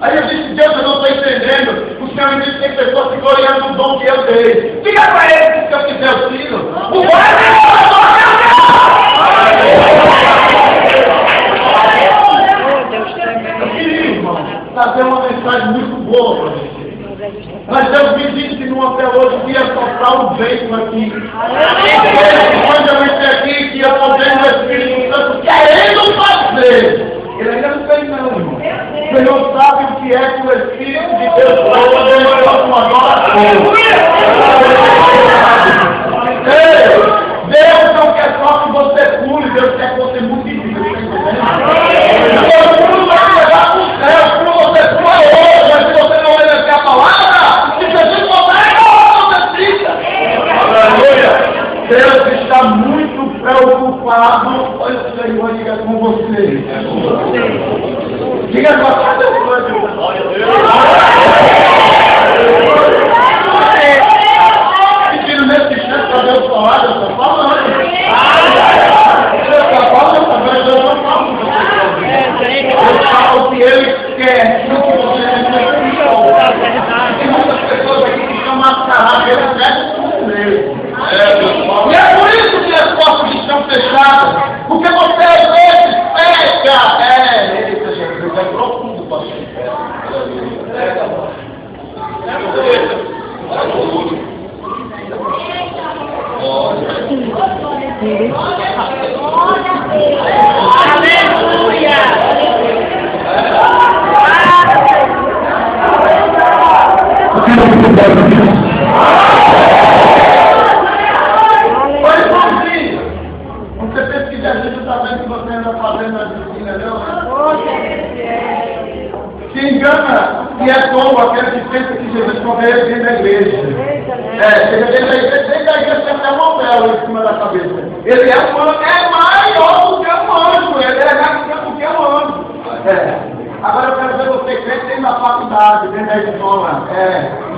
Aí eu disse, Deus, eu não estou entendendo. O Senhor me disse que tem pessoas que ficam olhando o dom que eu dei. Diga para ele que se eu quiser o sino, o eu queria, irmão, trazer uma mensagem muito boa para você. Mas Deus me ensinou até hoje que ia soprar um vento aqui. Quando eu entrei aqui, que eu estou vendo o Espírito Santo querendo fazer. Ele ainda não fez não, irmão. Você não sabe o que é que o Espírito de Deus vai fazer na próxima adoração. Deus não quer só que você pule, Deus quer que você multiplique. Deus não vai levar para o céu, como você pula hoje, mas se você não obedecer a palavra, se Jesus voltar, não precisa. Aleluia! Deus está muito preocupado. Olha o Senhor, diga com você. Diga com a casa de Deus. Pedindo nesse instante para Deus falar, eu estou falando. Eu estou falando, mas eu não falo com você. Eu falo o que Ele quer, não o que você necessita. Tem muitas pessoas aqui que estão mascaradas, Ele quer tudo mesmo. E é por isso que as portas estão fechadas, porque você às vezes fecha. Eita, Jesus, é profundo para você. Aleluia! Oi, irmãozinho. Você pensa que Jesus está vendo que você anda fazendo a disciplina, não? Se engana e é como aquele que pensa que Jesus correu dentro da igreja. Chega dentro da igreja tem até uma vela em cima da cabeça. Ele é maior do que um anjo, ele é mais do que um anjo. Agora eu quero ver você crer dentro da faculdade, dentro da escola.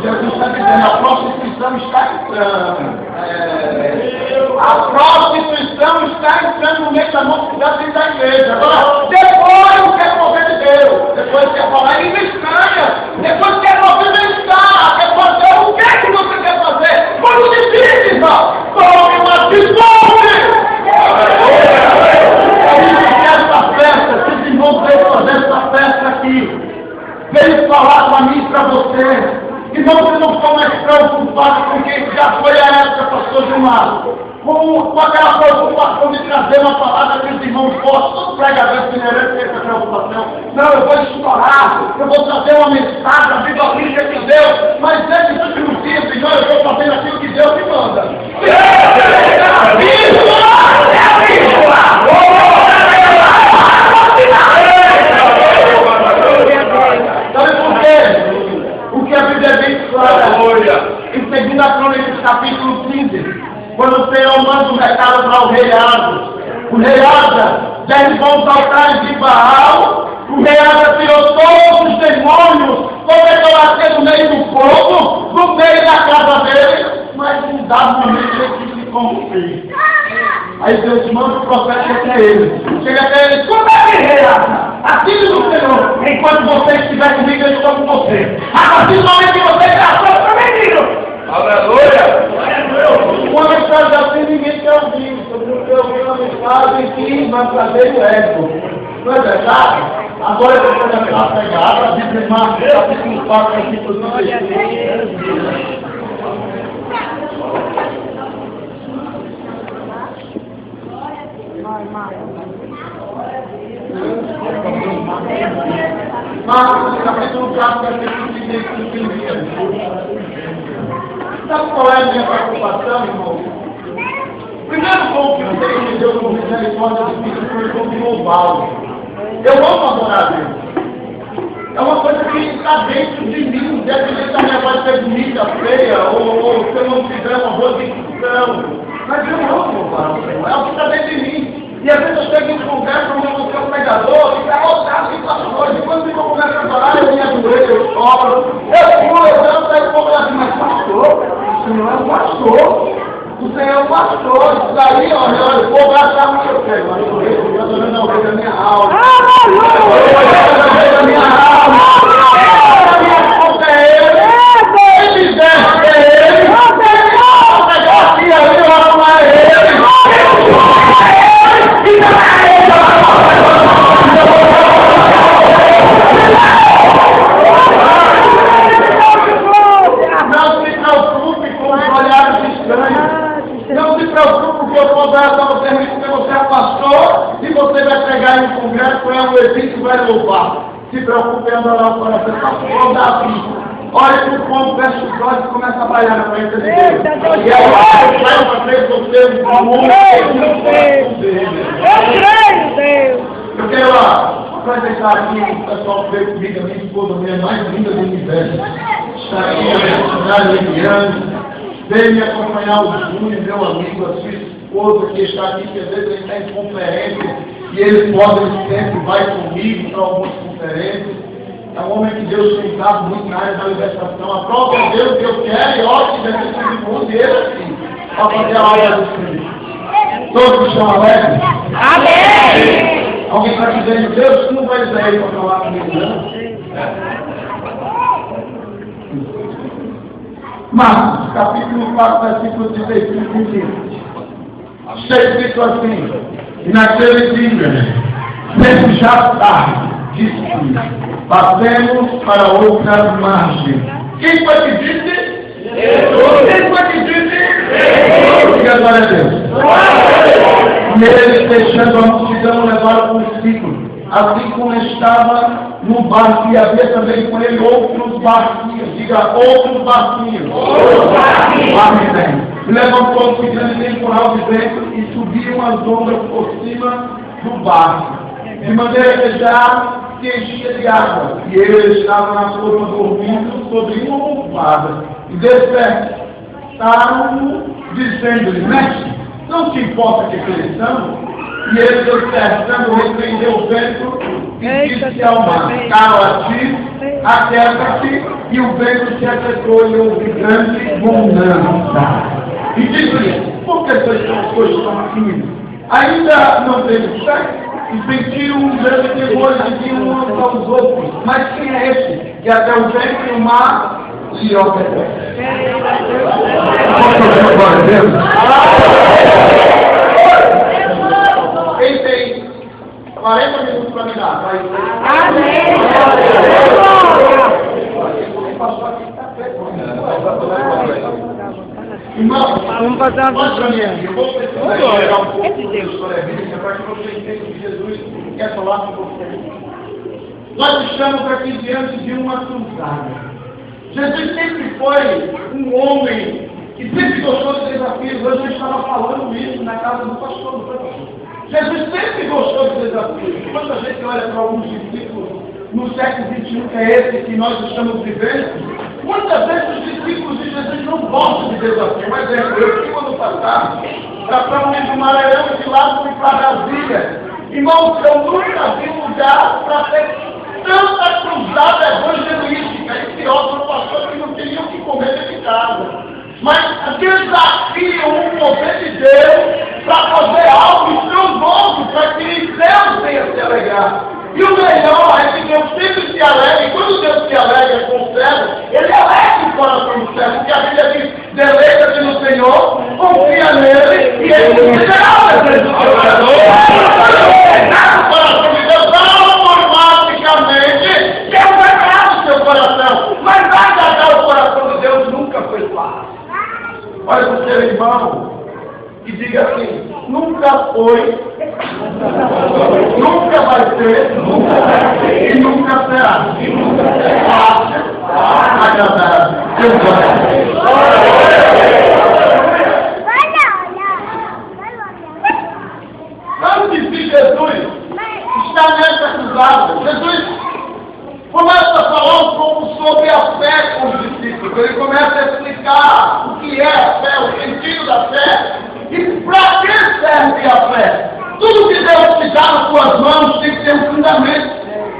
Jesus está dizendo, a prostituição está entrando. A prostituição está entrando no meio da mocidade dentro da igreja. Agora, depois quer mover de Deus. Depois quer falar em estranha. Depois quer movimentar. Quer fazer o que você quer fazer? Multiplique, irmão. Tome uma atitude. Essa festa, esses irmãos veio fazer essa festa aqui. Veio falar para mim e para você. Irmão, você não ficou mais preocupado com quem já foi a época, pastor Gilmar. Com aquela preocupação de trazer uma palavra que os irmãos possam, todo pregador itinerante tem essa preocupação. Não, eu vou estourar, eu vou trazer uma mensagem, a Bíblia de Deus, mas nesses últimos dias, Senhor, eu estou fazendo aquilo que Deus me manda. Sabe por quê? O que a Bíblia é bem clara. Em 2 Crônicas, capítulo 15, quando o Senhor manda um recado para o rei Asa. O rei Asa derrubou os altares de Baal. O rei Asa tirou todos os demônios, começou a ser no meio do povo, no meio da casa dele, mas em dado momento ele quis se corromper. Aí Deus manda o profeta até ele. Chega até ele, como é que rei Asa? Assim diz o Senhor, enquanto você estiver comigo, eu estou com você. A partir do momento que você graçou, eu também digo. Aleluia! Uma mensagem assim ninguém quer ouvir. Porque eu vi uma mensagem que vai trazer o eco. Não é verdade? Agora eu vou começar a pegar para dizer mais capítulo 4, versículo 16. Marcos, capítulo 4, versículo 15. Sabe qual é a minha preocupação, irmão? Primeiro ponto que você entendeu como misericórdia do Espírito foi o ponto global. Eu amo adorar a Deus. É uma coisa que está dentro de mim, independente da minha voz ser bonita, feia, ou se eu não tiver uma boa dicção. Mas eu amo louvar o Senhor, é o que está dentro de mim. E às vezes eu chego em conversa onde eu não sou pregador, e está lotado de pastores, e quando eu começo a adorar, eu me ajoelho, eu choro, eu pulo, eu danço, aí o povo assim, mas pastor, o Senhor é um pastor. O Senhor é um pastor, isso daí, olha, o povo achava que eu quero, mas eu estou dando a ovelha da minha alma. Eu estou dando a ovelha da minha alma. tendo lá o coração, está igual Davi. Olha para o povo, fecha os olhos e começa a bailar na frente de Deus. E aí você vai para frente do seu amor. Eu creio, Deus. Eu quero para deixar aqui o pessoal que veio comigo, a minha esposa, a mulher mais linda do universo. Está aqui a missionária Eliane. Veio me acompanhar o Júnior, meu amigo, a sua esposa que está aqui, que às vezes ele está em conferência e ele sempre vai comigo para algumas conferências. É um homem que Deus tem dado muito na área da libertação. A própria Deus que eu quero e olha que deve ser de mundo e ele assim, para fazer a obra do Espírito. Todos estão alegres? Amém! Alguém está dizendo, Deus, tu não vai dizer aí para falar comigo, não? Marcos, capítulo 4, versículo 16 e 15. Está escrito assim, e naquele dia, sendo já tarde, disse, passemos para outra margem. Quem foi que disse? Jesus. Quem foi que disse? Jesus. Diga glória a Deus. E eles, deixando a multidão, levaram consigo, assim como estava no barco, e havia também com ele outros barquinhos. Diga, outros barquinhos. Amém. E levantou-se grande temporal de vento e subiam as ondas por cima do barco, de maneira que já se enchia de água. E ele estava na forma dormindo sobre uma almofada. E despertaram-no, dizendo-lhe, mestre, não te importa que pereçamos? E ele, despertando, repreendeu o vento e disse ao mar, cala a ti, aquieta-te, e o vento se aquietou e houve grande bonança. E disse-lhe, por que essas coisas são assim? Ainda não teve fé? E sentiram um grande temor e diziam uns aos outros, mas quem é esse? Que até o vento e o mar lhe obedecem. Quem tem 40 minutos para me dar? Amém! Irmão, vamos fazer uma visão. Eu vou precisar um pouco da história bíblica para que você entenda que Jesus quer falar com você. Nós estamos aqui diante de uma cruzada. Jesus sempre foi um homem que sempre gostou de desafios. Hoje eu estava falando isso na casa do pastor, não foi, pastor? Jesus sempre gostou de desafios. Quando a gente olha para alguns discípulos no século XXI, que é esse que nós estamos vivendo, muitas vezes os discípulos de Jesus não gostam de desafio. Mas eu fui ano passado para o do Maranhão, de lá fui para Brasília. Irmãos, eu nunca vi um lugar para ter tanta cruzada evangelística. E pior, para o pastor que não tinha o que comer dentro de casa. Mas desafia o poder de Deus para fazer algo estrondoso, para que Deus venha se alegrar. E o melhor é que Deus sempre se alegra, e quando Deus se alegra com o servo, Ele alegra o coração do servo, porque a Bíblia diz, deleita-te no Senhor, confia nele, e Ele concederá o desejo do teu coração. O coração de Deus automaticamente, Deus vai ganhar o seu coração, mas vai ganhar o coração de Deus nunca foi fácil. Olha para o seu irmão e diga assim, nunca foi, nunca vai ser, e nunca será. Fácil, agradável. Antes de Jesus está nessa cruzada, Jesus começa a falar um pouco sobre a fé com os discípulos. Ele começa a explicar o que é a fé, o sentido da fé e para que serve a fé. Tudo que Deus te dá nas suas mãos tem que ter um fundamento.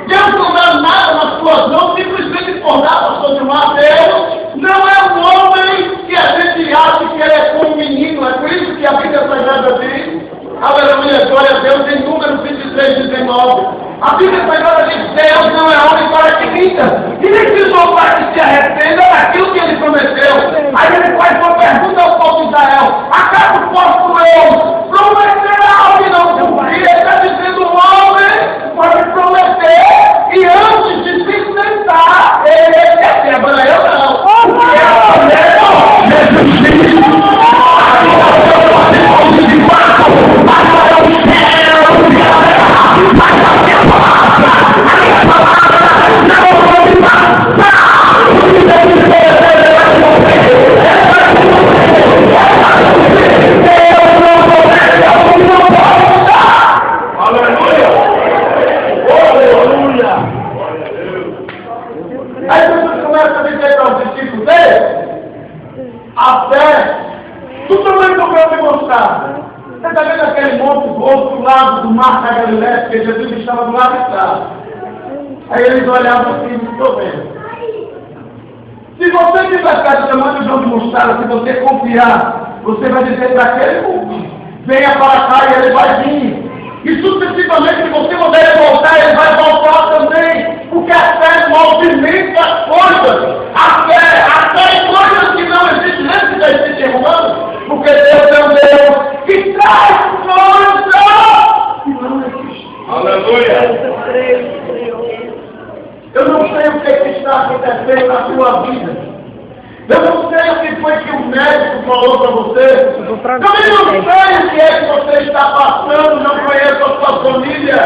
Deus não dá nada nas suas mãos simplesmente por dar para sobre um Deus. Não é um homem que a gente acha que ele é como um menino. É por isso que a Bíblia Sagrada diz, aleluia, glória a Deus, em Números 23, 19. A Bíblia Sagrada diz, Deus não é homem para que minta, e nem precisou para que se arrependa daquilo que ele prometeu. Aí ele faz uma pergunta ao povo de Israel, acaso posso eu prometer algo e não cumprir? Ele está dizendo, um homem pode prometer, e antes de se sentar, ele quer ser, agora eu não. Porque a promessa, Jesus Cristo, não Aí Jesus começa a dizer para os discípulos dele, a fé, tu também comprou de mostrar. Você está vendo aquele monte do outro lado do mar da Galileia, porque Jesus estava do lado de cá. Aí eles olhavam assim, estou vendo. Se você tiver fé do tamanho do jogo de mostarda, se você confiar, você vai dizer para aquele monte, venha para cá e ele vai vir. E sucessivamente, se você puder voltar, ele vai voltar também. Porque a fé movimenta as coisas. A fé em coisas que não existem, nem que existem humanos. Porque Deus é um Deus que traz coisas que não existem. Aleluia! Eu não sei o que está acontecendo na sua vida. Eu não sei o que foi que o médico falou para você. Eu também não sei o que é que você está passando, não conheço a sua família.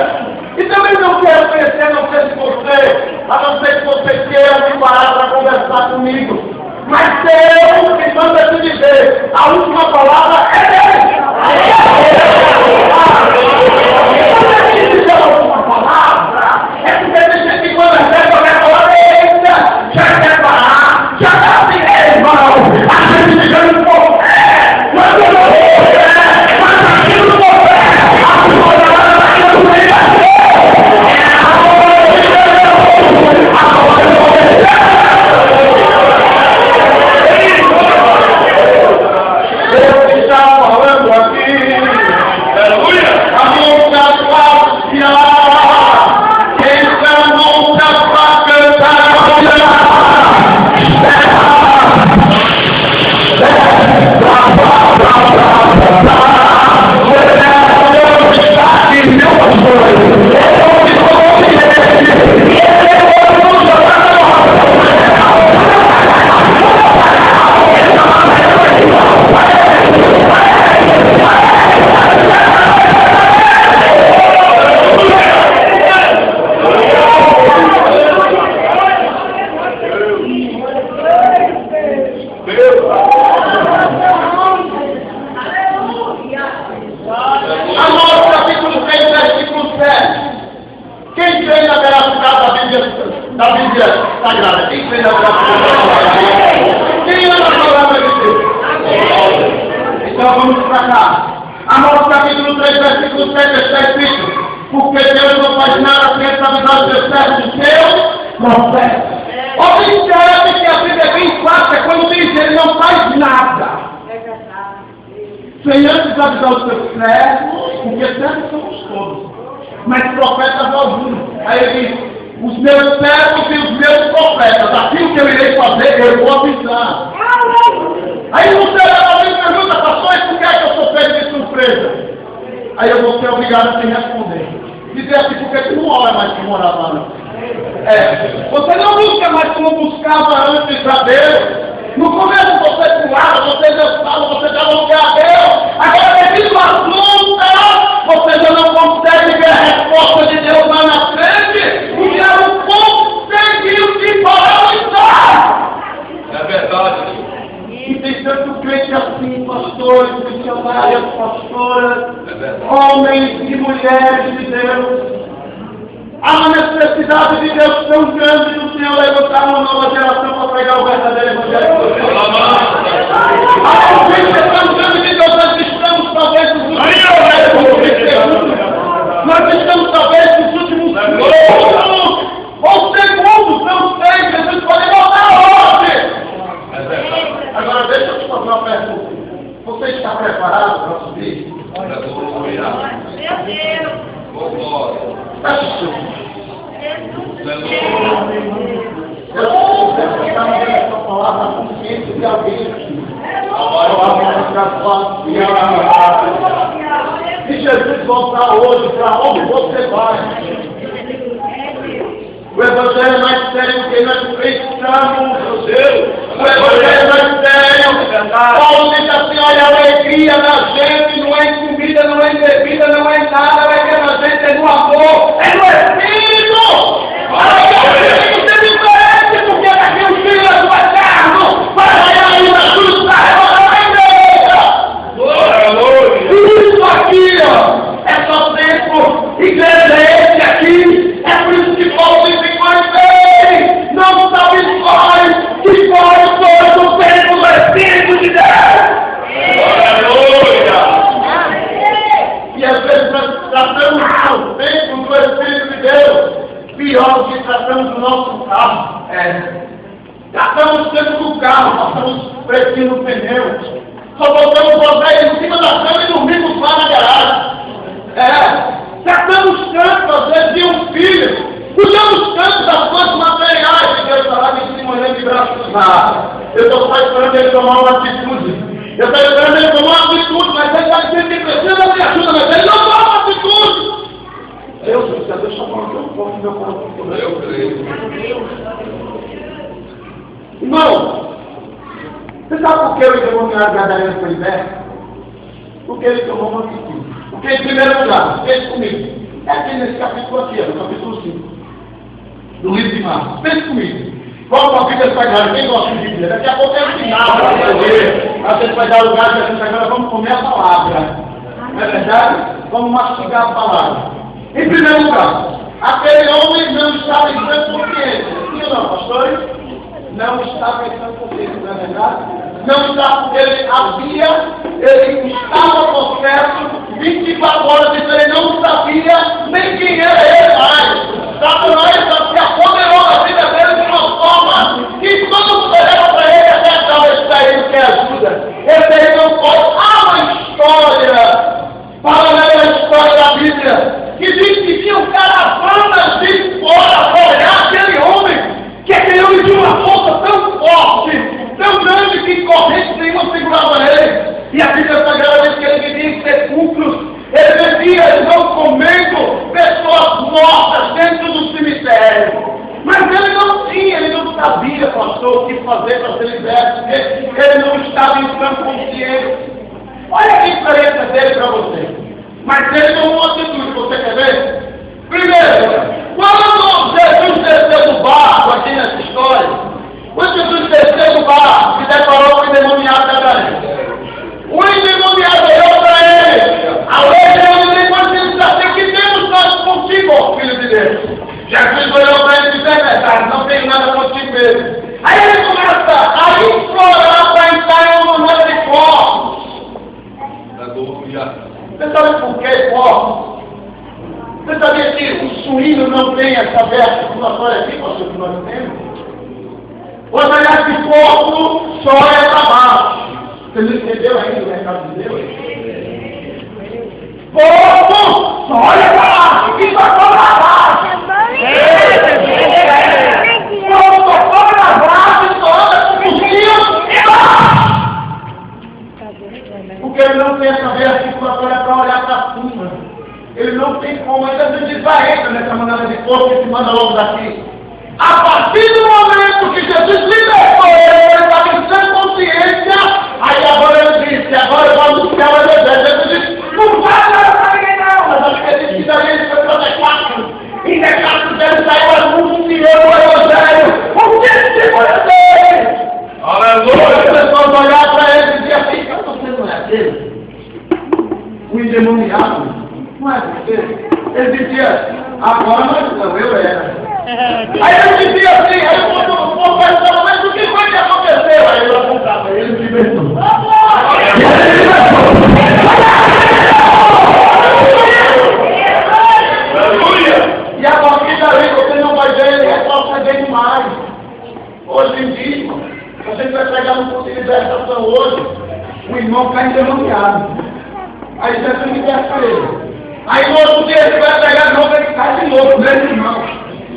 E também não quero conhecer, não sei se você, a não ser que você queira me parar para conversar comigo. Mas Deus me manda te dizer, a última palavra é dele. Quando ele diz a última palavra, é porque tem gente que quando recebe qualquer palavra, eita, já quer parar, já está assim, irmão, a gente fica no café, quando eu não vou, mas aqui no café, a sua palavra não vem a Deus está falando aqui. Aleluia! A mão da passear. Essa mão da para cantar. Amós capítulo 3, versículo 7. Quem crê na veracidade da Bíblia Sagrada? Quem crê na veracidade da Bíblia? Quem ama a palavra de Deus? Então vamos para cá. Amós capítulo 3, versículo 7 está escrito: porque Deus não faz nada sem avisar os seus servos seus profetas. Observe que a Bíblia é bem fácil, quando diz ele não faz nada. Sem antes avisar os seus servos, porque servos somos todos, mas profetas alguns. Aí ele diz: os meus servos e os meus profetas, aquilo que eu irei fazer, eu vou avisar. Aí você me pergunta, pastor, por que é que eu sou pego de surpresa? Aí eu vou ser obrigado a te responder. Dizer assim, porque tu não olha mais como orava antes. Você não busca mais como buscava antes a Deus. No começo você pulava, você dançava, você dava lugar a Deus. Agora, devido à luta, você já não consegue ver a resposta de Deus lá na frente. O diabo conseguiu te paralisar. É verdade. E tem tanto crente assim, pastores, missionárias, pastoras, homens e mulheres de Deus. Há uma necessidade de Deus tão grande do Senhor levantar uma nova geração para pregar o verdadeiro evangelho. Há uma urgência tão grande de Deus, nós estamos talvez nos últimos nós estamos talvez nos últimos minutos ou segundos, não sei, Jesus pode voltar hoje. Agora deixa eu te fazer uma pergunta. Você está preparado para subir? Meu Deus! Feche os seus olhos. Eu estava vendo essa palavra na consciência de alguém aqui. Se Jesus voltar hoje, para onde você vai? O Evangelho é mais sério do que nós pensamos. O Evangelho é mais sério. Paulo diz assim: olha, a alegria da gente não é em comida, não é em bebida, não é em nada. A alegria da gente é no amor, é no Espírito. A alegria da gente é diferente, porque daqui o filho é do eterno. Vai aí na cruz, isso aqui, ó, é só tempo. Igreja é esse aqui. É por isso que Paulo diz: não está Gastamos tempo no carro, passamos pretinho no pneu. Só voltamos botar ele em cima da cama e dormimos lá na garagem. Gastamos tanto, às vezes, de um filho. Cuidamos tanto das coisas materiais que Deus está lá em cima, olhando de braços cruzados. Eu estou só esperando ele tomar uma atitude. Eu estou esperando ele tomar uma atitude, mas ele está dizendo que precisa da minha ajuda, mas ele não toma uma atitude. Deus deixa eu falar que eu posso meu coração. Eu creio. Irmão, você sabe por que o endemoniado gadareno foi liberto? Porque ele tomou uma atitude. Porque, em primeiro lugar, pense comigo. É aqui nesse capítulo aqui, no capítulo 5. Do livro de Marcos. Pense comigo. Vamos para a Bíblia Sagrada. Quem gosta de Bíblia? Daqui a pouco é o final. A gente vai dar lugar para a gente agora. Vamos comer a palavra. Não é verdade? Vamos mastigar a palavra. Em primeiro lugar, aquele homem não estava em sã consciência. Sim ou não, pastores? Não estava em sã consciência, não é verdade? Não estava porque ele estava possesso 24 horas, então ele não sabia nem quem era ele mais. Satanás se apoderou da vida dele de uma forma que quando você leva para ele, até talvez para ele que ajuda. Ele não pode. Há uma história, paralela à história da Bíblia, que diz que tinha caravanas de fora para olhar aquele homem, que aquele homem tinha uma força tão forte, tão grande que corrente nenhuma segurava ele. E a Bíblia Sagrada diz que ele vivia em sepulcros, ele vivia, irmão, comendo pessoas mortas dentro do cemitério. Mas ele não sabia, pastor, o que fazer para ser liberto, porque ele não estava em sã consciência. Olha a diferença dele para você. Mas ele tomou uma atitude, você quer ver? Primeiro, quando Jesus desceu do barco, aqui nessa história, quando Jesus desceu do barco, se deparou com o endemoniado gadareno. O endemoniado olhou para ele. A lei dele depois disse assim: que temos nós contigo, ó filho de Deus. Jesus olhou para ele e disse: é verdade, não tenho nada contigo mesmo. Aí ele começa a implorar para entrar em uma maneira de corpos. Você sabe por que corpos? Você sabia que o suíno não tem essa articulatória aqui, pastor, que nós temos? Quando olhar de corpo, só é para baixo. Você não entendeu ainda o recado de Deus? Corpo, só olha para baixo. E só para baixo. Corpo, só para baixo, e só olha por cima e baixo. Porque ele não tem essa articulatória para olhar para cima. Ele não tem como, ainda se desvarenta nessa maneira de corpo que se manda logo daqui. A partir do momento que Jesus libertou ele estava em sã consciência, aí agora ele disse: agora eu vou anunciar o evangelho. Jesus disse: não vai nada para ninguém não, mas acredito que daí ele foi para Decápolis. Em Decápolis ele saiu anunciando o evangelho. O discípulo dele. Aleluia! As pessoas olharam para ele e diziam assim: você não é aquele? O endemoniado. Não é você? Ele dizia: agora não, eu era. Aí ele dizia assim, aí o povo pensava: mas o que foi que aconteceu? Aí eu apontava, ele se libertou. E a partir daí você não vai ver, ele retroceder demais. Hoje em dia, a gente vai pegar no curso de libertação hoje, o irmão está endemoniado. Aí você liberta ele. Aí no outro dia ele vai pegar de novo, ele cai de novo, mesmo irmão.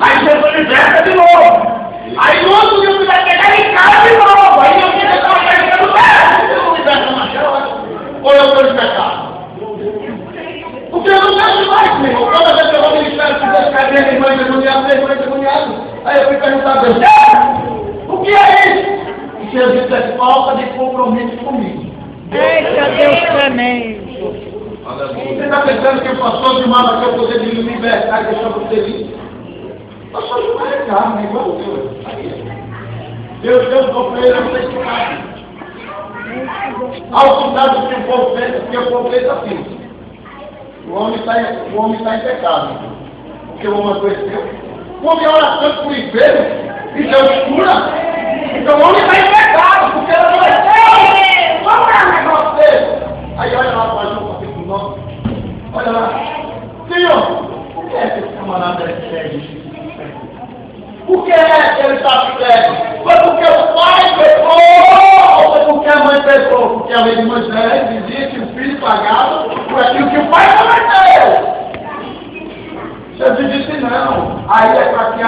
Aí Jesus liberta de novo. Aí no outro dia ele vai pegar e cai de novo. Aí eu fico com a pergunta do pé. Eu não liberto mais, ou eu vou libertar? Porque eu não quero mais, meu irmão. Toda vez que eu vou ministrar, se Deus cai dentro, irmão endemoniado. Aí eu fico perguntando a Deus: o que é isso? E Jesus diz: é falta de compromisso comigo. Eita, Deus também. Você está pensando que o pastor de mama tem o poder de libertar e deixar você livre? O pastor de mama é carne, igual o Deus. Deus deu o para ele, não tem que fazer. Ao contrário do que o povo pensa, porque o povo pensa assim: o homem está em pecado, porque o homem adoeceu. O homem ora tanto por enfermo, e Deus cura. Então o homem está em pecado, porque ele adoeceu. Vamos lá, negócio dele. Aí olha lá para João capítulo 9. Olha lá. Senhor, por que esse camarada é sério? Por que ele está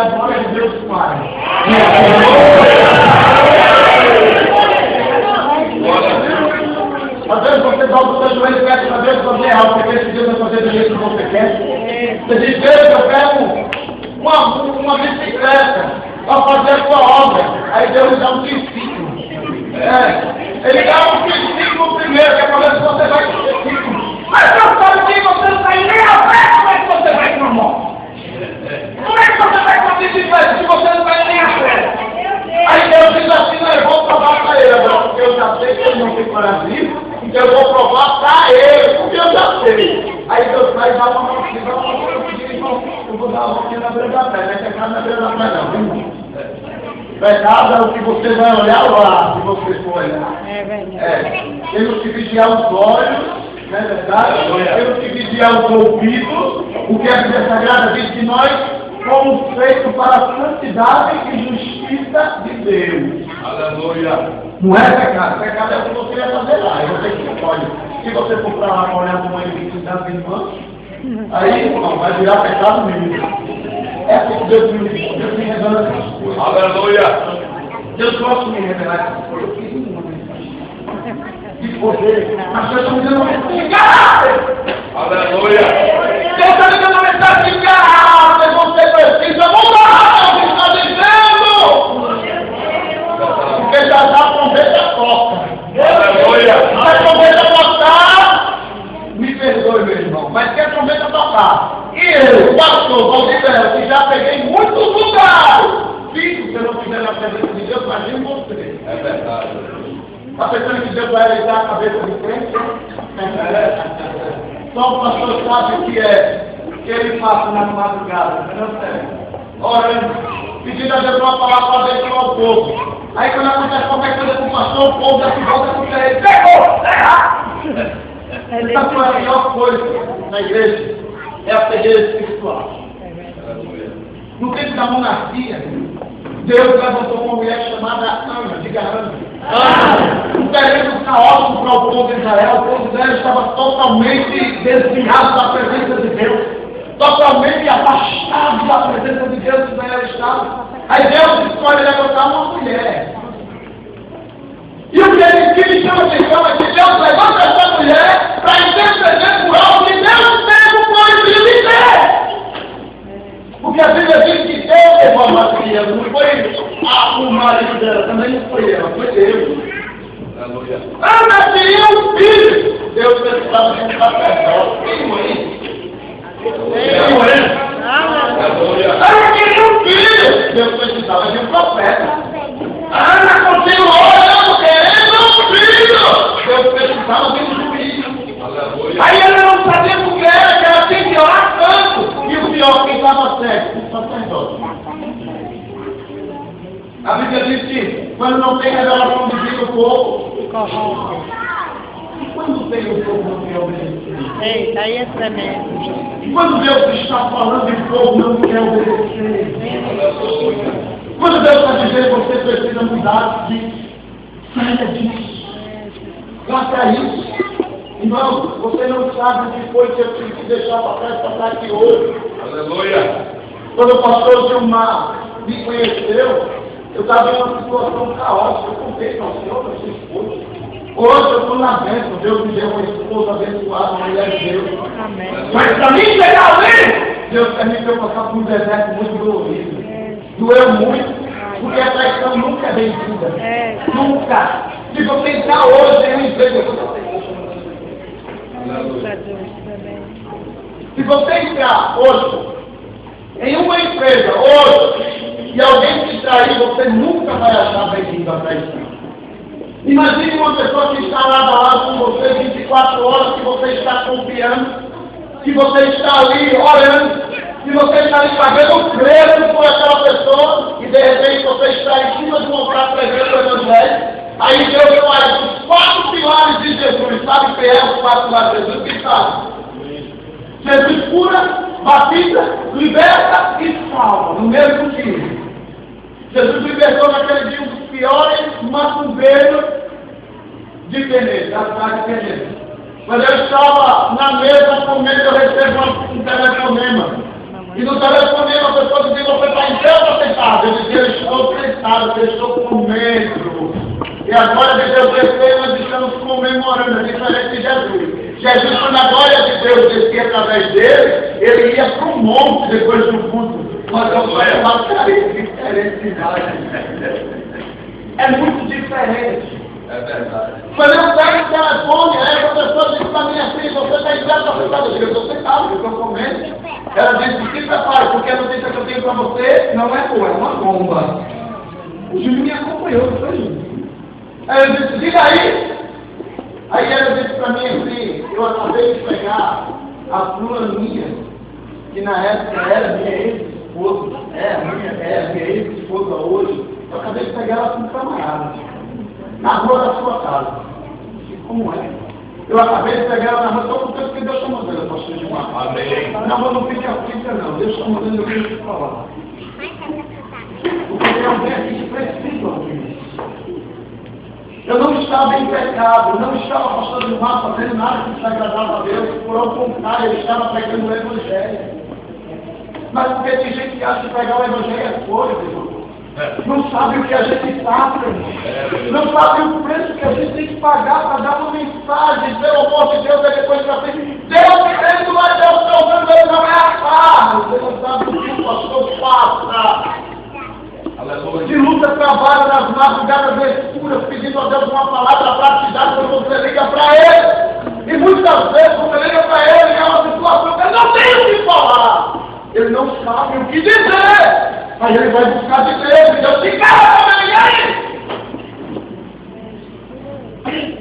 a glória de Deus Pai. Às vezes você dá o seu joelho e pede a Deus fazer algo, porque esse Deus vai fazer do jeito que você quer. Você diz, Deus, eu quero uma bicicleta para fazer a sua obra. Aí Deus lhe dá um triciclo. Ele dá um triciclo primeiro, que é para ver se você vai com o triciclo. Mas Deus sabe que você não tem nem a pé, como é que você vai com a moto? Como é que você vai com a bicicleta se você não vai nem a pé? Aí Deus diz assim, não, eu vou provar para ele agora, porque eu já sei que ele não tem coração, então eu vou provar para ele, porque eu já sei. Aí Deus vai dar uma mão, eu vou dar uma voltinha na beira da praia, não é pecado na beira da praia não, viu? Pecado é o que você vai olhar lá, se você for olhar. É verdade. Temos que vigiar os olhos, não é verdade? Temos que vigiar os ouvidos, porque a Bíblia Sagrada diz que nós fomos feitos para a santidade e justiça de Deus. Aleluia. Não é pecado. Pecado é o que você vai fazer lá. Eu sei que pode. Se você for para lá olhar para uma identidade irmã, aí não, vai virar pecado mesmo. É assim que Deus me revela essas coisas. Aleluia. Deus gosta de me revelar essas coisas. Eu fiz uma de poder. As pessoas estão me dando uma mensagem de caráter. Aleluia. Deus está me dando uma mensagem de caráter. Você precisa mudar. Você está dizendo. Porque já dá a trombeta toca. Aleluia. Se a trombeta tocar, me perdoe, meu irmão, mas se a trombeta tocar, e eu, pastor Valdir, que já peguei muitos lugares, fico, se eu não estiver na presença de Deus, imagine você. É verdade. Está pensando que Deus vai aleitar a cabeça de crente? Só o pastor sabe o que ele passa na madrugada, não sei. Orando, pedindo a Deus uma palavra para abençoar o povo. Aí quando acontece qualquer coisa com o pastor, o povo daqui volta com ele. Pegou! Essa foi a pior coisa na igreja, é a cegueira espiritual. No tempo da monarquia, Deus levantou uma mulher chamada Ana, diga Ana. Um período caótico para o povo de Israel, o povo de Israel estava totalmente desviado da presença de Deus, totalmente afastado da presença de Deus que Israel estava. Aí Deus escolhe levantar uma mulher. E o que me chama a atenção é que Deus levanta essa mulher para interceder por algo que Deus mesmo proibiu de ter. Porque a Bíblia diz que Deus levou a Maria, não foi o marido dela, também não foi ela, foi Deus. Aleluia. Ana queria um filho. Deus precisava de um sacerdote. Quem morreu? Quem morreu? Aleluia. Ana queria um filho. Deus precisava de um profeta. Ana continuou orando, querendo um filho. Deus precisava de um juiz. Aleluia. Aí ela não sabia o que era, que ela tinha que orar tanto. E o pior, quem estava certo? O sacerdote. A Bíblia diz que quando não tem revelação divina, o povo Corrompe. e quando tem o povo não quer obedecer? Eita, aí é tremendo. E quando Deus está falando e o povo não quer obedecer? Quando Deus está dizendo que você precisa mudar disso, saia disso. Faça isso. Irmão, você não sabe o que foi que eu tive que deixar para trás para estar aqui hoje. Aleluia. Quando o pastor Gilmar me conheceu, eu estava em uma situação caótica. Eu contei para o senhor, para sua esposa. Hoje eu estou na bênção. Deus me deu uma esposa abençoada, uma mulher de Deus. Amém. Mas para mim chegar ali, Deus permitiu passar por um deserto muito dolorido. Doeu muito, porque a traição nunca é bem-vinda. Nunca. Se você está hoje em um emprego, se você entrar hoje em uma empresa, hoje, e alguém te trair, você nunca vai achar bem-vindo a traição. Imagine uma pessoa que está lado a lado com você 24 horas, que você está confiando, que você está ali orando, que você está ali pagando preço por aquela pessoa, e de repente você está em cima de um altar pregando o Evangelho. Aí Deus faz os 4 pilares de Jesus. Sabe o que é os 4 pilares de Jesus? Quem sabe? Jesus cura, batiza, liberta e salva no mesmo dia. Jesus libertou naquele dia os piores macumbeiros de Penedo, da cidade de Penedo. Quando eu estava na mesa comendo, eu recebo um telefonema. E no telefonema a pessoa dizia, você está em pé ou está sentado? Eu dizia, eu estou sentado, eu estou comendo. E agora de Deus desceu, nós estamos comemorando a diferença de Jesus. Jesus, quando a glória de Deus descia através dele, ele ia para o monte depois do culto. Mas eu falei, uma diferente. É muito diferente. É verdade. Quando eu pego o telefone, aí a pessoa diz para mim assim, você está em casa, você está eu estou sentado, eu estou comendo. Ela disse, se prepare, porque a notícia que eu tenho para você não é boa, é uma bomba. O Júlio me acompanhou, não foi, Júlio? Aí eu disse, diga aí. Aí ela disse para mim assim, eu acabei de pegar a fulaninha, que na época era minha ex-esposa, minha ex-esposa hoje, eu acabei de pegar ela com camarada, na rua da sua casa. E como é? Eu acabei de pegar ela na rua, estou contando que Deus está mandando, pastor Gilmar. Amém. Não, não fique aflita não, Deus está mandando eu tenho que falar. Porque tem alguém aqui que precisa ouvir isso. Eu não estava em pecado, eu não estava, pastor Gilmar, fazendo nada que desagradava a Deus, por ao contrário, eu estava pregando o Evangelho. Mas porque tem gente que acha que pregar o Evangelho é coisa, irmão. Não sabe o que a gente passa, não sabe o preço que a gente tem que pagar para dar uma mensagem, pelo amor de Deus, é depois para frente. Deus querendo, mas Deus está usando, Deus não é a você não sabe o que o pastor passa. De luta, trabalho nas madrugadas escuras, pedindo a Deus uma palavra para te dar quando você liga para Ele. E muitas vezes você liga para Ele e é uma situação que ele não tem o que falar. Ele não sabe o que dizer. Mas ele vai buscar de Deus. E Deus se cala também.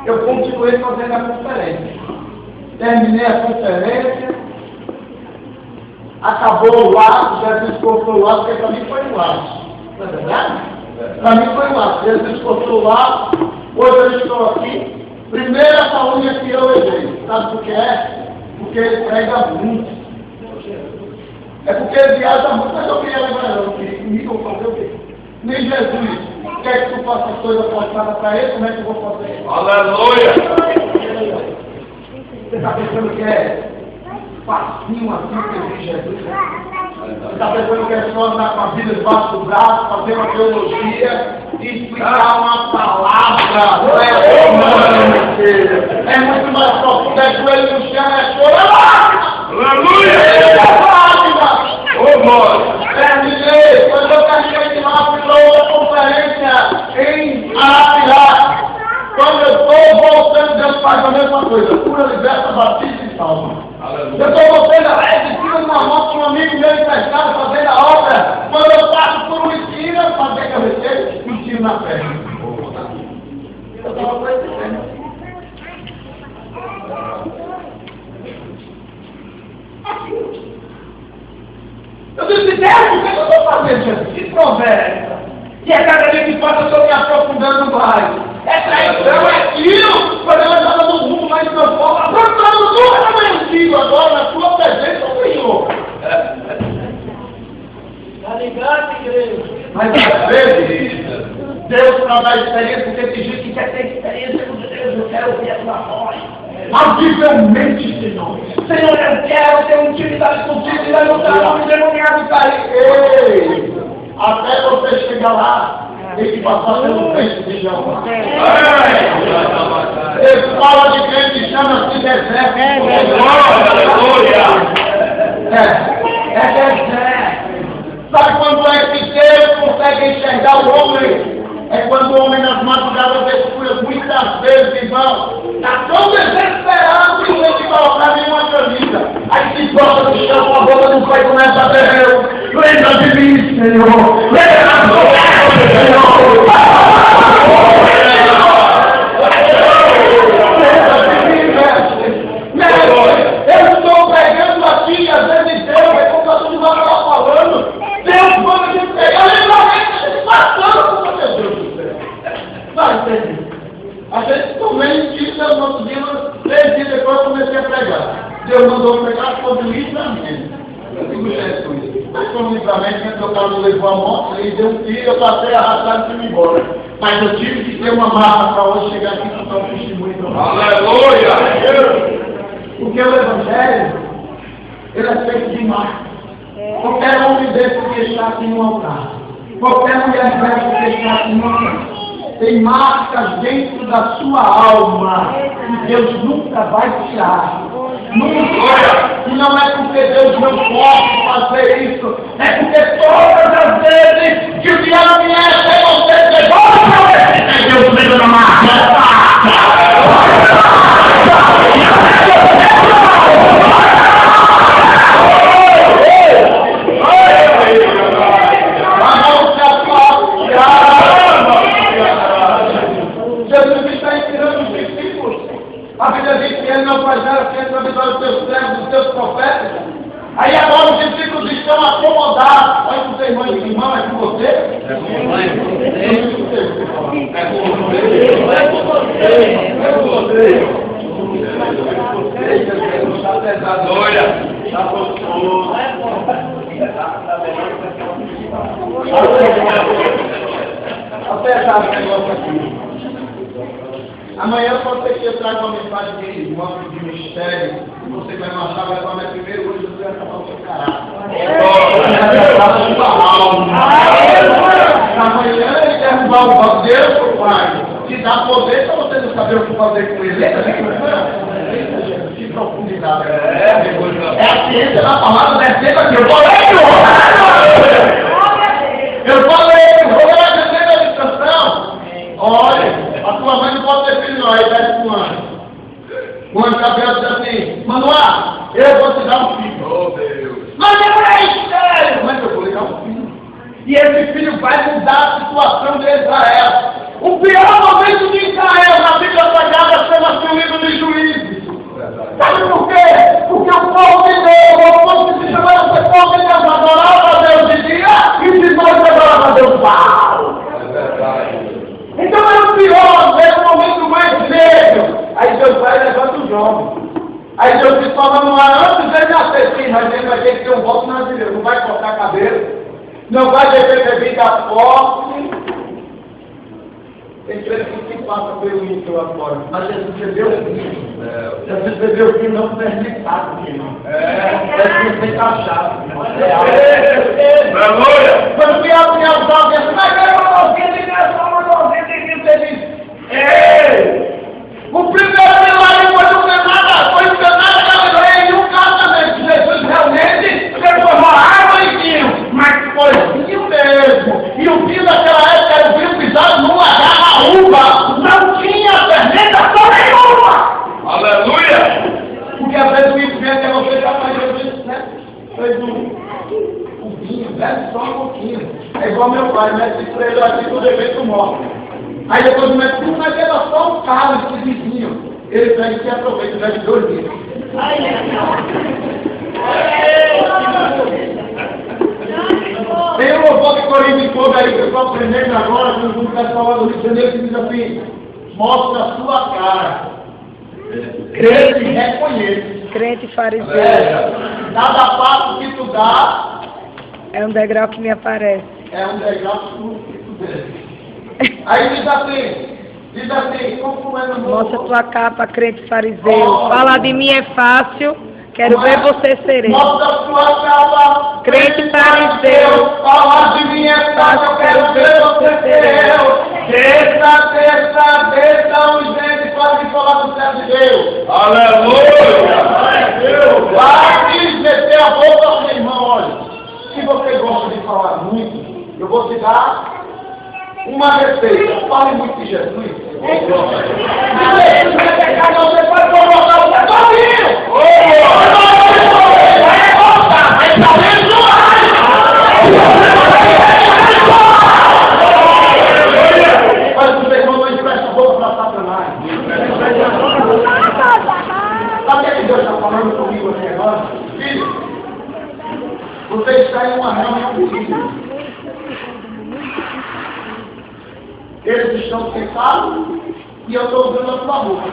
Eu continuei fazendo a conferência. Terminei a conferência. Acabou o laço, Jesus cortou o laço, porque para mim foi um laço. Não é verdade? Para mim foi um laço. Jesus cortou o laço. Hoje eu estou aqui. Primeira saúde que eu levei. Sabe por que é? Porque ele prega muito. É porque ele viaja muito, mas eu queria lembrar, não queria comigo, vou fazer o quê? Nem Jesus quer que tu faça coisa forçada para ele, como é que eu vou fazer? Aleluia! Você está pensando que é facinho assim servir Jesus? Você está pensando que é só andar com a Bíblia debaixo do braço, fazer uma teologia e explicar uma palavra? Não é humano, é muito mais profundo, é joelho no chão, é chorar. Aleluia! Ô, glória! Terminei, quando eu terminei de lá, fui para outra conferência em Arapiraca. Quando eu estou voltando, Deus faz a mesma coisa. Cura, liberta, batiza e salva. Eu estou voltando alegre, tiro na moto com um amigo meu emprestado fazendo a obra. Quando eu passo por uma esquina, fazer cabeceira e tiro na perna. Eu estava precisando. Eu disse, Deus, o que eu estou fazendo, Jesus? Que conversa. E a cada dia que passa eu estou me aprofundando mais. É traição, é aquilo. Quando eu estava no mundo, mas meu povo, aprofundando tudo, eu não antigo agora, na sua presença, Senhor. Está ligado, igreja? Mas às vezes, Deus para dar experiência, porque tem gente que quer ter experiência com Deus, eu quero ver essa voz. Audivelmente, Senhor. Senhor, eu quero ter intimidade contigo e não estar no endemoniado cair. Ei! Até você chegar lá, tem que passar pelo peito de Jeová. Ele fala de crente e chama-se deserto. É deserto. Sabe quando é que Deus consegue enxergar o homem? É quando o homem nas madrugadas escuras, muitas vezes, irmão, está tão desesperado que tem que colocar nenhuma camisa. Aí se gosta do chão, a boca do pai começa a ter. Lembra de mim, Senhor. Lembra do Senhor. Eu estou pegando aqui, às vezes Deus, é como a gente vai falando. Deus manda a gente pegar, literalmente a gente passando por Jesus. Vai entender. A gente também disse no nosso dia, 3 dias depois eu comecei a pregar. Deus mandou pregar sobre o livramento. Eu digo Jesus. Mas como livramento, meu carro levou a moto, ele deu um tiro, eu passei arrastado e fui embora. Mas eu tive que ter uma marca para hoje chegar aqui e contar um testemunho. Aleluia! Porque o Evangelho, ele é feito de marca. Qualquer homem desse que está aqui no altar, qualquer mulher dessa que está aqui no altar, tem marcas dentro da sua alma que Deus nunca vai tirar. Nunca. E não é porque Deus não pode fazer isso, é porque todas as vezes que o diabo vier até você, Deus veio na marca. Jesus está ensinando os discípulos. A Bíblia diz que ele não faz nada sem a vitória dos seus servos, dos seus profetas. Aí agora os discípulos estão acomodados. Olha com seu irmão e irmão, é com você? É com você. Olha. Apesar do negócio aqui. Amanhã pode ser que eu traga uma mensagem de mistério. E você vai não achar, vai falar, primeiro hoje você vai acabar o seu caráter. Amanhã ele derrubar o Deus pro Pai. Te dá poder para você não saber o que fazer com ele. Que profundidade. É a ciência da palavra descendo aqui. Eu falei que o Rô vai descer a distração. Olha, a tua mãe não pode ter filho, não. Aí desce com o anjo. O anjo Gabriel diz assim: Manoá, eu vou te dar um filho. Oh, Deus. Mas é sério. Mas eu vou lhe dar um filho. E esse filho vai mudar a situação de Israel. O pior momento de Israel na Bíblia Sagrada chama-se o livro de Juízes. Sabe por quê? Porque o povo de Deus, o povo que se chamava de povo de Deus, adorava a Deus de dia e de noite adorava a Deus Baal. Então é o pior, é o momento mais negro. Aí Deus vai e levanta o jovem. Aí Deus diz para Manoá, antes dele nascer, sim, mas ele vai ter que ter um voto na vida. Não vai cortar cabelo, não vai beber bebida forte. Tem três que passam pelo íntimo agora. Mas Jesus bebeu o vinho. Jesus bebeu o vinho não fermentado, irmão. Jesus sem cachaça. Quando o diabo tinha os olhos, mas é uma novinha de Deus, uma novinha de Deus, você diz, ei! O primeiro milagre foi enganado em um casamento. Jesus realmente pegou uma água e vinho, mas foi vinho mesmo. E o vinho daquela época era o vinho pisado numa garra uva. Não tinha fermentação nenhuma. Aleluia. Porque às vezes o inferno é você já faz isso, né? Fez o vinho, bebe só um pouquinho. É igual meu pai, né? Se ele aqui todo evento morre. Aí depois o médico, mas era só um cálice de vinho. Ele pega e se aproveita, bebe 2 litros. Tem um louvor de Coríntios de Fogo aí que eu estou aprendendo agora, que o pessoal lá do Rio de Janeiro que diz assim: mostra a sua cara. Crente e reconhece. Crente fariseu. Cada passo que tu dá É um degrau que me aparece. é um degrau que tu desce. Aí diz assim, como é no Mostra tua capa, crente fariseu. Falar de mim é fácil, quero ver você sereno. Mostra a sua capa, Crente fariseu. falar de mim é fácil, eu quero ver você sereno. Desça os dentes para me falar do céu de Deus. Aleluia. Vai meter a boca ao seu irmão, olha. Se você gosta de falar muito, eu vou te dar uma receita. Fale muito de Jesus. Você vai colocar o seu caminho. Mas o seu irmão não empresta a boca para Satanás. Sabe o que Deus está falando comigo aqui agora? Filho, você está em uma reunião comigo. Eles estão sentados e eu estou usando a sua boca.